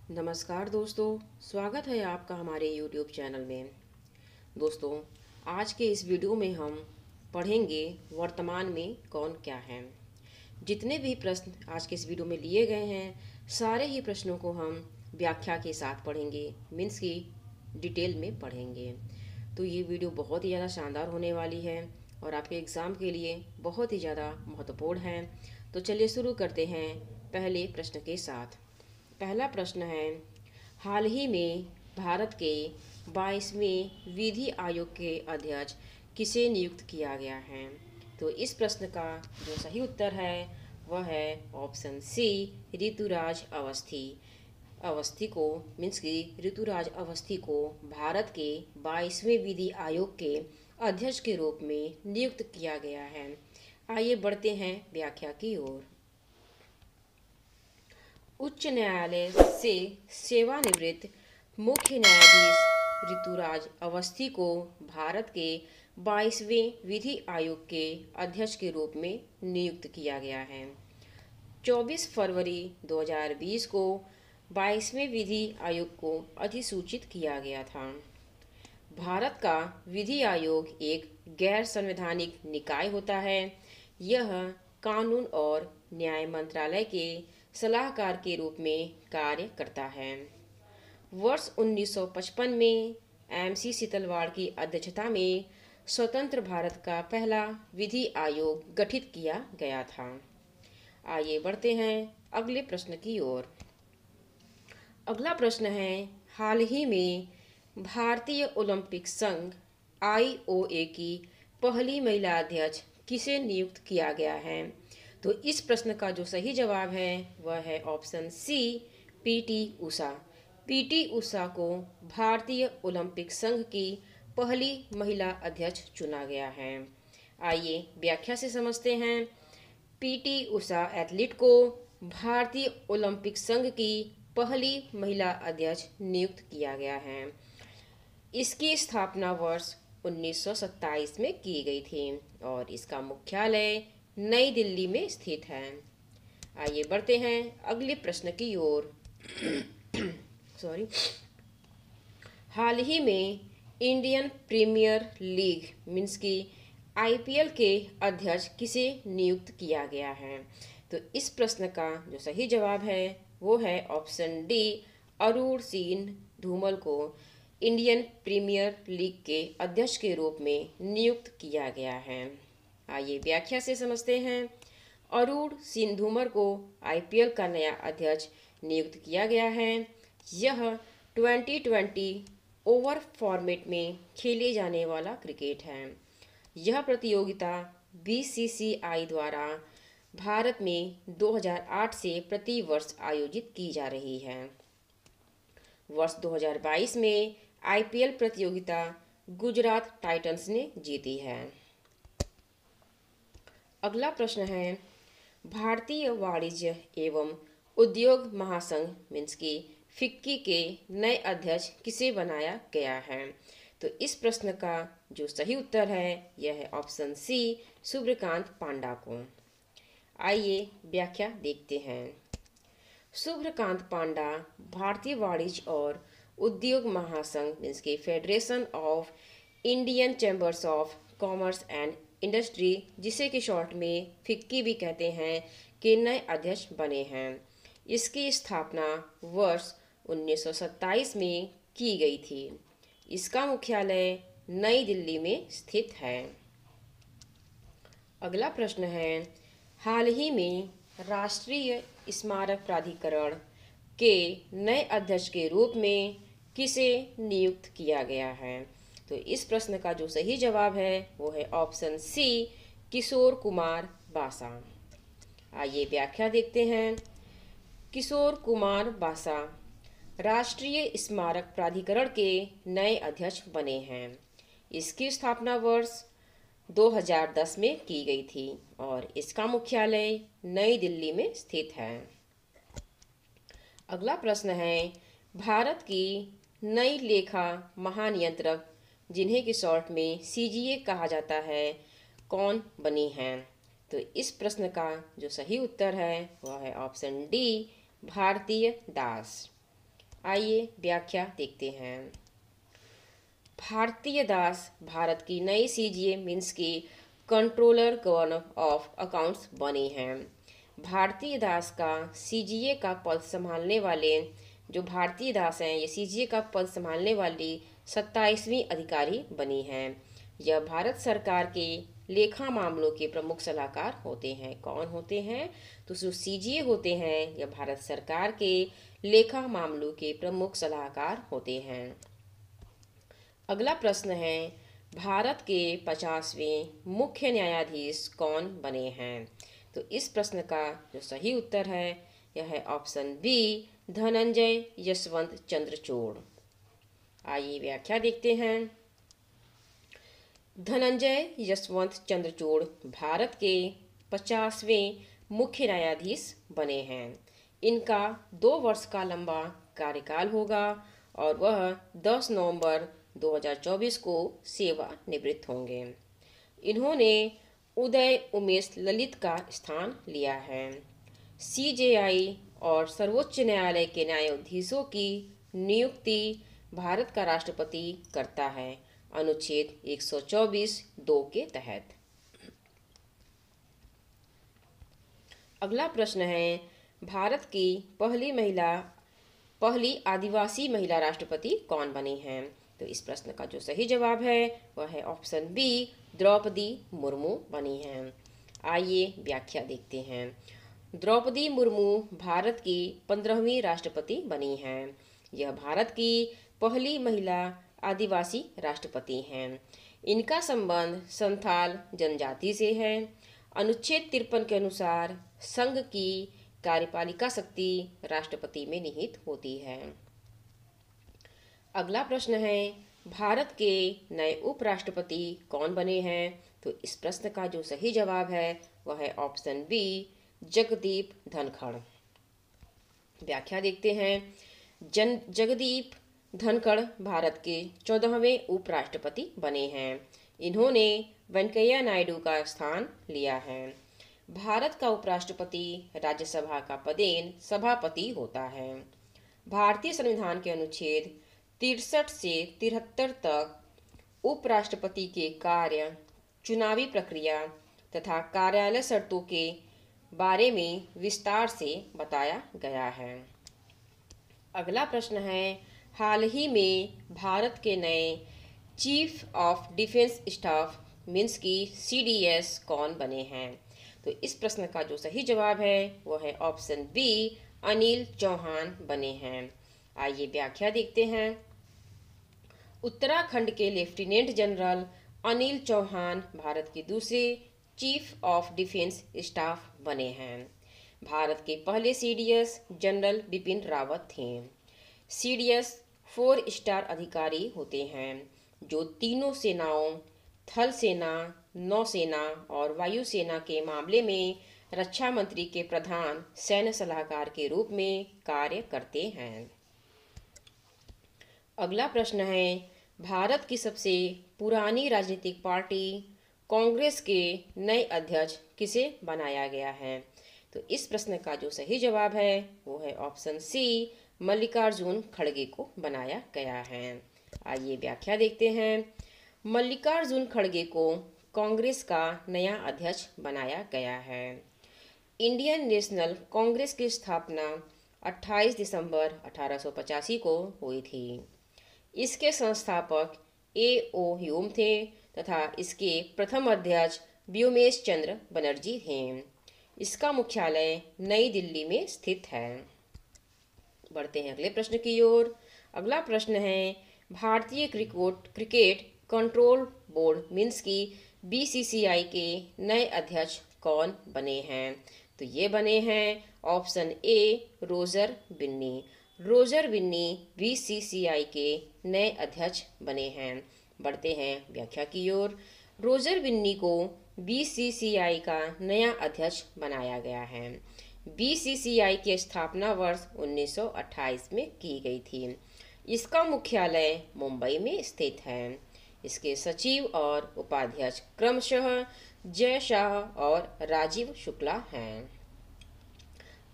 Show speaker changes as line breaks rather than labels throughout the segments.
नमस्कार दोस्तों, स्वागत है आपका हमारे YouTube चैनल में। दोस्तों, आज के इस वीडियो में हम पढ़ेंगे वर्तमान में कौन क्या है। जितने भी प्रश्न आज के इस वीडियो में लिए गए हैं, सारे ही प्रश्नों को हम व्याख्या के साथ पढ़ेंगे, मीन्स की डिटेल में पढ़ेंगे। तो ये वीडियो बहुत ही ज़्यादा शानदार होने वाली है और आपके एग्ज़ाम के लिए बहुत ही ज़्यादा महत्वपूर्ण है। तो चलिए शुरू करते हैं पहले प्रश्न के साथ। पहला प्रश्न है, हाल ही में भारत के 22वें विधि आयोग के अध्यक्ष किसे नियुक्त किया गया है? तो इस प्रश्न का जो सही उत्तर है वह है ऑप्शन सी, ऋतुराज अवस्थी। अवस्थी को मीन्स की ऋतुराज अवस्थी को भारत के 22वें विधि आयोग के अध्यक्ष के रूप में नियुक्त किया गया है। आइए बढ़ते हैं व्याख्या की ओर। उच्च न्यायालय से सेवानिवृत्त मुख्य न्यायाधीश ऋतुराज अवस्थी को भारत के 22वें विधि आयोग के अध्यक्ष के रूप में नियुक्त किया गया है। 24 फरवरी 2020 को 22वें विधि आयोग को अधिसूचित किया गया था। भारत का विधि आयोग एक गैर संवैधानिक निकाय होता है। यह कानून और न्याय मंत्रालय के सलाहकार के रूप में कार्य करता है। वर्ष 1955 में एमसी सीतलवाड़ की अध्यक्षता में स्वतंत्र भारत का पहला विधि आयोग गठित किया गया था। आइए बढ़ते हैं अगले प्रश्न की ओर। अगला प्रश्न है, हाल ही में भारतीय ओलंपिक संघ आईओए की पहली महिला अध्यक्ष किसे नियुक्त किया गया है? तो इस प्रश्न का जो सही जवाब है वह है option C, PT Usha. PT Usha को भारतीय ओलंपिक संघ की पहली महिला अध्यक्ष चुना गया है। आइए व्याख्या से समझते हैं। पीटी उषा एथलीट को भारतीय ओलंपिक संघ की पहली महिला अध्यक्ष नियुक्त किया गया है। इसकी स्थापना वर्ष 1927 में की गई थी और इसका मुख्यालय नई दिल्ली में स्थित है। आइए बढ़ते हैं अगले प्रश्न की ओर। सॉरी। हाल ही में इंडियन प्रीमियर लीग मीन्स की आईपीएल के अध्यक्ष किसे नियुक्त किया गया है? तो इस प्रश्न का जो सही जवाब है वो है ऑप्शन डी, अरुण सिंह धूमल को इंडियन प्रीमियर लीग के अध्यक्ष के रूप में नियुक्त किया गया है। आइए व्याख्या से समझते हैं। अरुण सिंह धूमल को आईपीएल का नया अध्यक्ष नियुक्त किया गया है। यह 2020 ओवर फॉर्मेट में खेले जाने वाला क्रिकेट है। यह प्रतियोगिता बीसीसीआई द्वारा भारत में 2008 से प्रति वर्ष आयोजित की जा रही है। वर्ष 2022 में आईपीएल प्रतियोगिता गुजरात टाइटंस ने जीती है। अगला प्रश्न है, भारतीय वाणिज्य एवं उद्योग महासंघ मीन्स की फिक्की के नए अध्यक्ष किसे बनाया गया है? तो इस प्रश्न का जो सही उत्तर है यह है ऑप्शन सी, सूर्यकांत पांडा को। आइए व्याख्या देखते हैं। सूर्यकांत पांडा भारतीय वाणिज्य और उद्योग महासंघ मीन्स की federation of Indian chambers of commerce and industry, जिसे कि शॉर्ट में फिक्की भी कहते हैं, के नए अध्यक्ष बने हैं। इसकी स्थापना वर्ष 1927 में की गई थी। इसका मुख्यालय नई दिल्ली में स्थित है। अगला प्रश्न है, हाल ही में राष्ट्रीय स्मारक प्राधिकरण के नए अध्यक्ष के रूप में किसे नियुक्त किया गया है? तो इस प्रश्न का जो सही जवाब है वो है ऑप्शन सी, किशोर कुमार बासा। आइए व्याख्या देखते हैं। किशोर कुमार बासा राष्ट्रीय स्मारक प्राधिकरण के नए अध्यक्ष बने हैं। इसकी स्थापना वर्ष 2010 में की गई थी और इसका मुख्यालय नई दिल्ली में स्थित है। अगला प्रश्न है, भारत की नई लेखा महानियंत्रक, जिन्हें कि शॉर्ट में सीजीए कहा जाता है, कौन बनी हैं? तो इस प्रश्न का जो सही उत्तर है वह है ऑप्शन डी, भारतीय दास। आइए व्याख्या देखते हैं। भारतीय दास भारत की नई सीजीए मीन्स की कंट्रोलर गवर्नर ऑफ अकाउंट्स बनी हैं। भारतीय दास का सीजीए का पद संभालने वाले जो भारतीय दास हैं, ये सीजीए का पद संभालने वाली 27वीं अधिकारी बनी हैं। यह भारत सरकार के लेखा मामलों के प्रमुख सलाहकार होते हैं। कौन होते हैं? तो जो सीजीए होते हैं, यह भारत सरकार के लेखा मामलों के प्रमुख सलाहकार होते हैं। अगला प्रश्न है, भारत के 50वें मुख्य न्यायाधीश कौन बने हैं? तो इस प्रश्न का जो सही उत्तर है यह है ऑप्शन बी, धनंजय यशवंत चंद्रचूड़। आइए व्याख्या देखते हैं। धनंजय यशवंत चंद्रचूड़ भारत के 50वें मुख्य न्यायाधीश बने हैं। इनका 2 वर्ष का लंबा कार्यकाल होगा और वह 10 नवंबर 2024 को सेवानिवृत्त होंगे। इन्होंने उदय उमेश ललित का स्थान लिया है। सीजेआई और सर्वोच्च न्यायालय के न्यायाधीशों की नियुक्ति भारत का राष्ट्रपति करता है, अनुच्छेद 124(2) के तहत। अगला प्रश्न है, भारत की पहली आदिवासी महिला राष्ट्रपति कौन बनी हैं? तो इस प्रश्न का जो सही जवाब है वह है ऑप्शन बी, द्रौपदी मुर्मू बनी हैं। आइए व्याख्या देखते हैं। द्रौपदी मुर्मू भारत की 15वीं राष्ट्रपति बनी हैं। यह भारत की पहली महिला आदिवासी राष्ट्रपति हैं। इनका संबंध संथाल जनजाति से है। अनुच्छेद 53 के अनुसार संघ की कार्यपालिका शक्ति राष्ट्रपति में निहित होती है। अगला प्रश्न है, भारत के नए उपराष्ट्रपति कौन बने हैं? तो इस प्रश्न का जो सही जवाब है वह है ऑप्शन बी, जगदीप धनखड़। व्याख्या देखते हैं। जगदीप धनखड़ भारत के 14वें उपराष्ट्रपति बने हैं। इन्होंने वेंकैया नायडू का स्थान लिया है। भारत का उपराष्ट्रपति राज्यसभा का पदेन सभापति होता है। भारतीय संविधान के अनुच्छेद 63 से 73 तक उपराष्ट्रपति के कार्य, चुनावी प्रक्रिया तथा कार्यालय शर्तों के बारे में विस्तार से बताया गया है। अगला प्रश्न है, हाल ही में भारत के नए chief of defence staff means की सीडीएस कौन बने हैं? तो इस प्रश्न का जो सही जवाब है वह है ऑप्शन बी, अनिल चौहान बने हैं। आइए व्याख्या देखते हैं। उत्तराखंड के लेफ्टिनेंट जनरल अनिल चौहान भारत के दूसरे चीफ ऑफ डिफेंस स्टाफ बने हैं। भारत के पहले सीडीएस जनरल बिपिन रावत थे। सीडीएस 4 स्टार अधिकारी होते हैं जो तीनों सेनाओं, थल सेना, नौसेना और वायुसेना के मामले में रक्षा मंत्री के प्रधान सैन्य सलाहकार के रूप में कार्य करते हैं। अगला प्रश्न है, भारत की सबसे पुरानी राजनीतिक पार्टी कांग्रेस के नए अध्यक्ष किसे बनाया गया है? तो इस प्रश्न का जो सही जवाब है वो है ऑप्शन सी, मल्लिकार्जुन खड़गे को बनाया गया है। आइए व्याख्या देखते हैं। मल्लिकार्जुन खड़गे को कांग्रेस का नया अध्यक्ष बनाया गया है। इंडियन नेशनल कांग्रेस की स्थापना 28 दिसंबर 1885 को हुई थी। इसके संस्थापक A.O. ह्यूम थे तथा इसके प्रथम अध्यक्ष व्योमेश चंद्र बनर्जी हैं। इसका मुख्यालय नई दिल्ली में स्थित है। बढ़ते हैं अगले प्रश्न की ओर। अगला प्रश्न है, भारतीय क्रिकेट कंट्रोल बोर्ड मीन्स की BCCI के नए अध्यक्ष कौन बने हैं? तो ये बने हैं option A, Roger Binny. Roger Binny BCCI के नए अध्यक्ष बने हैं। बढ़ते हैं व्याख्या की ओर। रोजर बिन्नी को BCCI का नया अध्यक्ष बनाया गया है। BCCI की स्थापना वर्ष 1928 में की गई थी। इसका मुख्यालय मुंबई में स्थित है। इसके सचिव और उपाध्यक्ष क्रमशः जय शाह और राजीव शुक्ला हैं।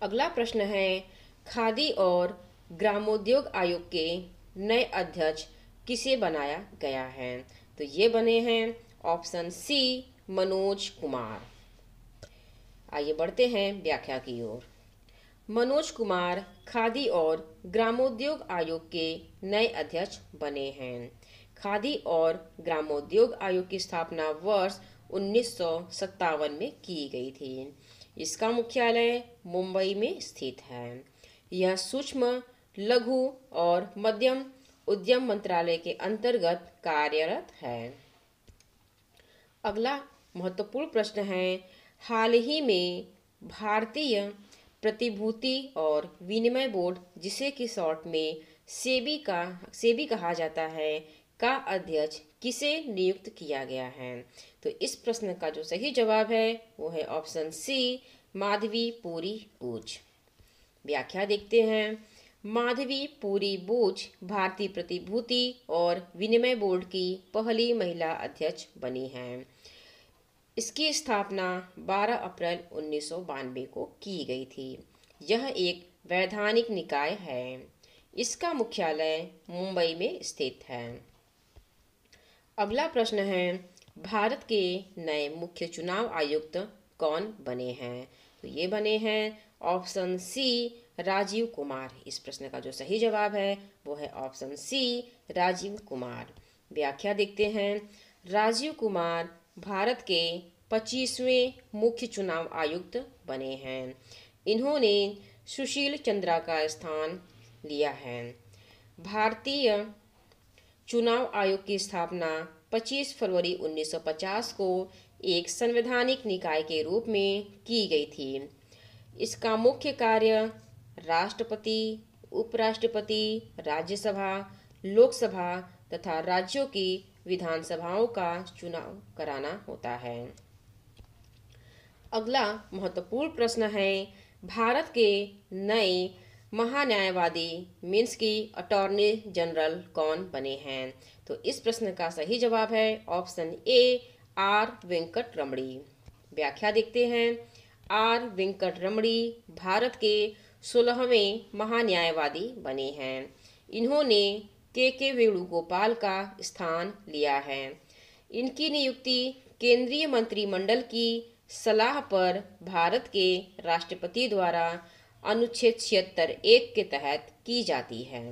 अगला प्रश्न है, खादी और ग्रामोद्योग आयोग के नए अध्यक्ष किसे बनाया गया है? तो ये बने हैं ऑप्शन सी, मनोज कुमार। आइए बढ़ते हैं व्याख्या की ओर। मनोज कुमार खादी और ग्रामोद्योग आयोग के नए अध्यक्ष बने हैं। खादी और ग्रामोद्योग आयोग की स्थापना वर्ष 1957 में की गई थी। इसका मुख्यालय मुंबई में स्थित है। यह सूक्ष्म, लघु और मध्यम उद्यम मंत्रालय के अंतर्गत कार्यरत है। अगला महत्वपूर्ण प्रश्न है, हाल ही में भारतीय प्रतिभूति और विनिमय बोर्ड, जिसे कि शॉर्ट में सेबी कहा जाता है, का अध्यक्ष किसे नियुक्त किया गया है? तो इस प्रश्न का जो सही जवाब है वो है ऑप्शन सी, माधवी पुरी बूच। व्याख्या देखते हैं। माधवी पुरी बूच भारतीय प्रतिभूति और विनिमय बोर्ड की पहली महिला अध्यक्ष बनी हैं। इसकी स्थापना 12 अप्रैल 1992 को की गई थी। यह एक वैधानिक निकाय है। इसका मुख्यालय मुंबई में स्थित है। अगला प्रश्न है, भारत के नए मुख्य चुनाव आयुक्त कौन बने हैं? तो ये बने हैं ऑप्शन सी, राजीव कुमार। इस प्रश्न का जो सही जवाब है वो है ऑप्शन सी, राजीव कुमार। व्याख्या देखते हैं। राजीव कुमार भारत के 25वें मुख्य चुनाव आयुक्त बने हैं। इन्होंने सुशील चंद्रा का स्थान लिया है। भारतीय चुनाव आयोग की स्थापना 25 फरवरी 1950 को एक संवैधानिक निकाय के रूप में की गई थी। इसका मुख्य कार्य राष्ट्रपति, उपराष्ट्रपति, राज्यसभा, लोकसभा तथा राज्यों की विधानसभाओं का चुनाव कराना होता है। अगला महत्वपूर्ण प्रश्न है, भारत के नए महान्यायवादी मीन्स की अटॉर्नी जनरल कौन बने हैं? तो इस प्रश्न का सही जवाब है ऑप्शन ए, आर वेंकट रमणी। व्याख्या देखते हैं। आर वेंकट रमणी भारत के 16वें महान्यायवादी बने हैं। इन्होंने के वेणुगोपाल का स्थान लिया है। इनकी नियुक्ति केंद्रीय मंत्रिमंडल की सलाह पर भारत के राष्ट्रपति द्वारा अनुच्छेद 76(1) के तहत की जाती है।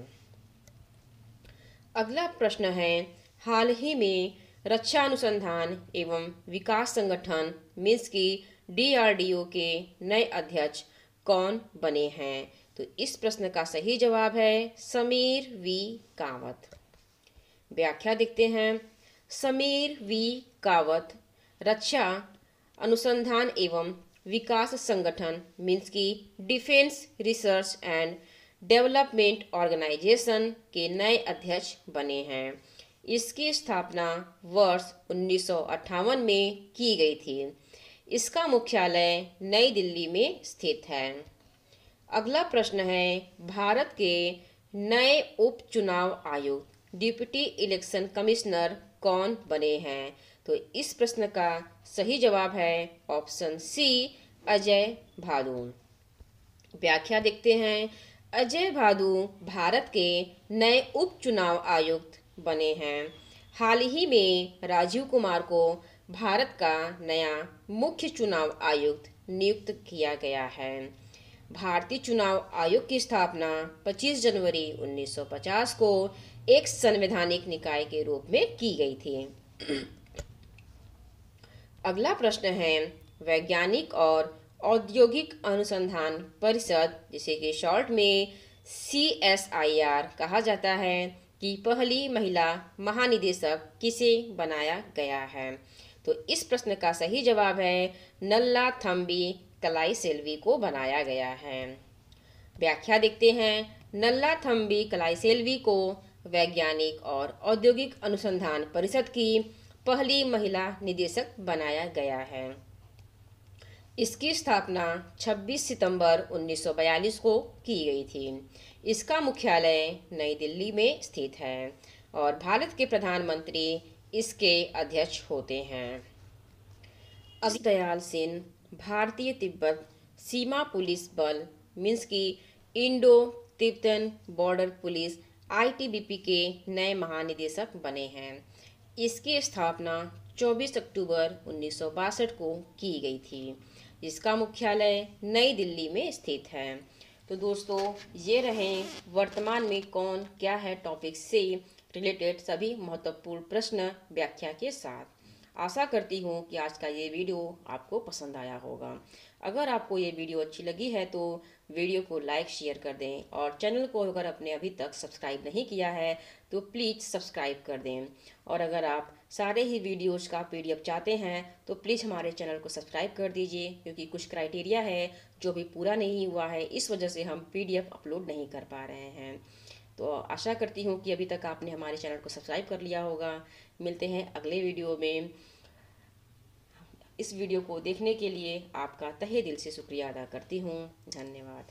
अगला प्रश्न है, हाल ही में रक्षा अनुसंधान एवं विकास संगठन मीन्स की DRDO के नए अध्यक्ष कौन बने हैं? तो इस प्रश्न का सही जवाब है समीर वी कावत। व्याख्या देखते हैं। समीर वी कावत रक्षा अनुसंधान एवं विकास संगठन मीन्स की defence research and development organisation के नए अध्यक्ष बने हैं। इसकी स्थापना वर्ष 1958 में की गई थी। इसका मुख्यालय नई दिल्ली में स्थित है। अगला प्रश्न है, भारत के नए उप चुनाव आयुक्त डिप्टी इलेक्शन कमिश्नर कौन बने हैं? तो इस प्रश्न का सही जवाब है ऑप्शन सी, अजय भादु। व्याख्या देखते हैं। अजय भादु भारत के नए उप चुनाव आयुक्त बने हैं। हाल ही में राजीव कुमार को भारत का नया मुख्य चुनाव आयुक्त नियुक्त किया गया है। भारतीय चुनाव आयोग की स्थापना 25 जनवरी 1950 को एक संवैधानिक निकाय के रूप में की गई थी। अगला प्रश्न है, वैज्ञानिक और औद्योगिक अनुसंधान परिषद, जिसे कि शॉर्ट में CSIR कहा जाता है, की पहली महिला महानिदेशक किसे बनाया गया है? तो इस प्रश्न का सही जवाब है नल्ला थम्बी कलाईसेल्वी को बनाया गया है। व्याख्या देखते हैं। नल्ला थम्बी कलाईसेल्वी को वैज्ञानिक और औद्योगिक अनुसंधान परिषद की पहली महिला निदेशक बनाया गया है। इसकी स्थापना 26 सितंबर 1942 को की गई थी। इसका मुख्यालय नई दिल्ली में स्थित है और भारत के प्रधानमंत्री इसके अध्यक्ष होते हैं। दयाल सेन भारतीय तिब्बत सीमा पुलिस बल मीन्स की Indo Tibetan border police ITBP के नए महानिदेशक बने हैं। इसकी स्थापना 24 अक्टूबर 1962 को की गई थी। इसका मुख्यालय नई दिल्ली में स्थित है। तो दोस्तों, ये रहे वर्तमान में कौन क्या है टॉपिक से रिलेटेड सभी महत्वपूर्ण प्रश्न व्याख्या के साथ। आशा करती हूँ कि आज का ये वीडियो आपको पसंद आया होगा। अगर आपको ये वीडियो अच्छी लगी है तो वीडियो को लाइक शेयर कर दें, और चैनल को अगर आपने अभी तक सब्सक्राइब नहीं किया है तो प्लीज़ सब्सक्राइब कर दें। और अगर आप सारे ही वीडियोज़ का पीडीएफ चाहते हैं तो प्लीज़ हमारे चैनल को सब्सक्राइब कर दीजिए, क्योंकि कुछ क्राइटेरिया है जो भी पूरा नहीं हुआ है, इस वजह से हम पीडीएफ अपलोड नहीं कर पा रहे हैं। तो आशा करती हूँ कि अभी तक आपने हमारे चैनल को सब्सक्राइब कर लिया होगा। मिलते हैं अगले वीडियो में। इस वीडियो को देखने के लिए आपका तहे दिल से शुक्रिया अदा करती हूँ। धन्यवाद।